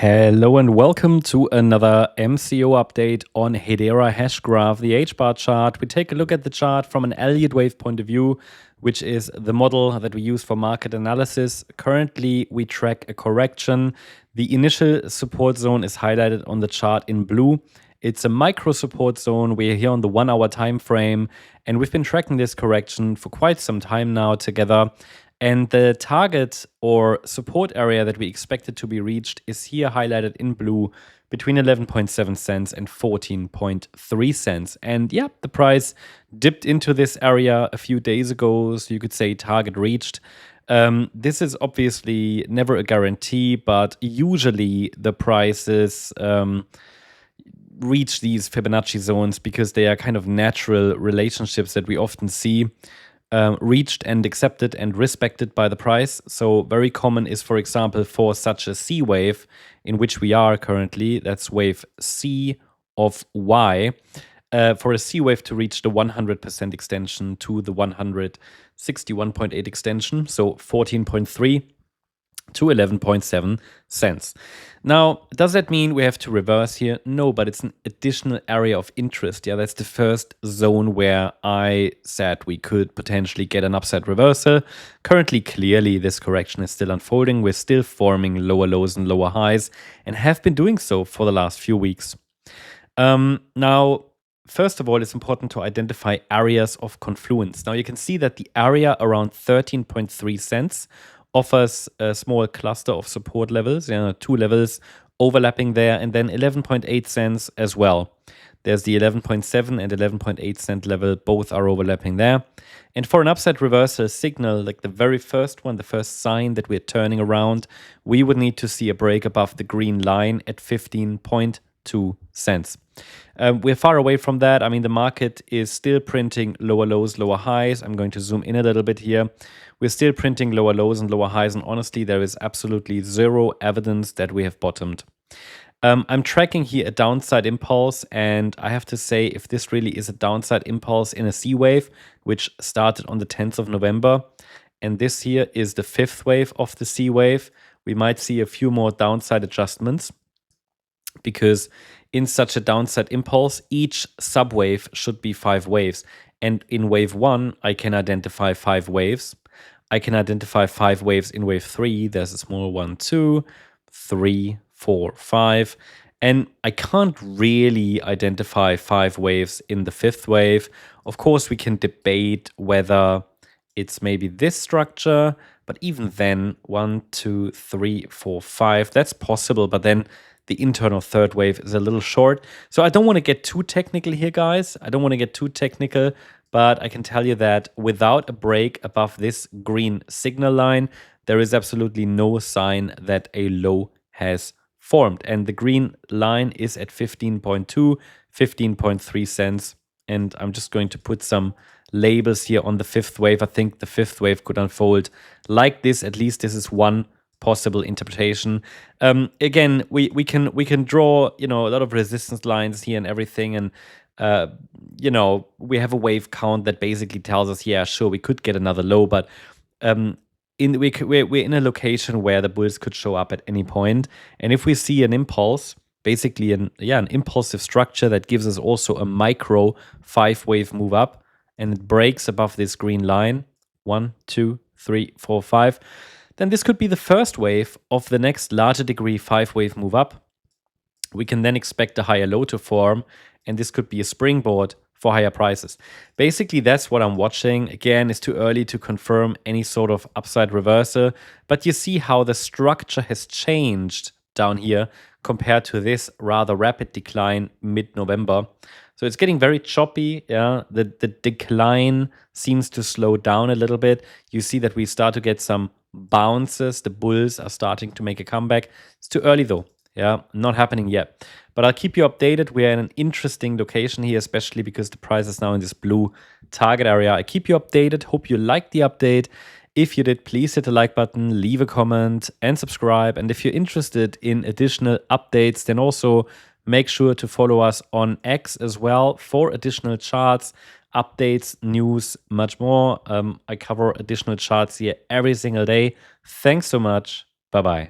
Hello and welcome to another MCO update on Hedera hash graph, the HBAR chart. We take a look at the chart from an Elliott Wave point of view, which is the model that we use for market analysis. Currently, we track a correction. The initial support zone is highlighted on the chart in blue. It's a micro support zone. We're here on the 1 hour time frame, and we've been tracking this correction for quite some time now together. And the target or support area that we expected to be reached is here highlighted in blue between 11.7 cents and 14.3 cents. And yeah, the price dipped into this area a few days ago, so you could say target reached. This is obviously never a guarantee, but usually the prices reach these Fibonacci zones because they are kind of natural relationships that we often see. Reached and accepted and respected by the price. So very common is, for example, for such a C wave in which we are currently, that's wave C of Y, for a C wave to reach the 100% extension to the 161.8 extension, so 14.3 to 11.7 cents. Now, does that mean we have to reverse here? No, but it's an additional area of interest. Yeah, that's the first zone where I said we could potentially get an upside reversal. Currently, clearly, this correction is still unfolding. We're still forming lower lows and lower highs and have been doing so for the last few weeks. Now, first of all, it's important to identify areas of confluence. Now, you can see that the area around 13.3 cents offers a small cluster of support levels, two levels overlapping there, and then 11.8 cents as well. There's the 11.7 and 11.8 cent level, both are overlapping there. And for an upside reversal signal, like the very first one, the first sign that we're turning around, we would need to see a break above the green line at 15.2 cents. We're far away from that. I mean, the market is still printing lower lows, lower highs. I'm going to zoom in a little bit here. We're still printing lower lows and lower highs, and honestly, there is absolutely zero evidence that we have bottomed. I'm tracking here a downside impulse, and I have to say, if this really is a downside impulse in a C wave, which started on the 10th of November, and this here is the 5th wave of the C wave, we might see a few more downside adjustments, because in such a downside impulse, each subwave should be 5 waves. And in wave 1, I can identify 5 waves. I can identify 5 waves in wave 3. There's a small 1, 2, 3, 4, 5. And I can't really identify 5 waves in the 5th wave. Of course, we can debate whether it's maybe this structure, but even then, 1, 2, 3, 4, 5, that's possible. But then the internal 3rd wave is a little short. So I don't want to get too technical here, guys. I don't want to get too technical, but I can tell you that without a break above this green signal line, there is absolutely no sign that a low has formed. And the green line is at 15.2, 15.3 cents. And I'm just going to put some labels here on the 5th wave. I think the 5th wave could unfold like this. At least this is one possible interpretation. Again, we can draw a lot of resistance lines here and everything, and we have a wave count that basically tells us, yeah, sure, we could get another low, but we're in a location where the bulls could show up at any point, and if we see an impulse, basically an impulsive structure that gives us also a micro 5-wave move up, and it breaks above this green line, 1, 2, 3, 4, 5. Then this could be the first wave of the next larger degree 5-wave move up. We can then expect a higher low to form, and this could be a springboard for higher prices. Basically, that's what I'm watching. Again, it's too early to confirm any sort of upside reversal, but you see how the structure has changed down here compared to this rather rapid decline mid-November. So it's getting very choppy. Yeah, the decline seems to slow down a little bit. You see that we start to get some bounces. The bulls are starting to make a comeback. It's too early though. Yeah, not happening yet. But I'll keep you updated. We're in an interesting location here, especially because the price is now in this blue target area. I keep you updated. Hope you liked the update. If you did, please hit the like button, leave a comment, and subscribe. And if you're interested in additional updates, then also make sure to follow us on X as well for additional charts, updates, news, much more. I cover additional charts here every single day. Thanks so much. Bye-bye.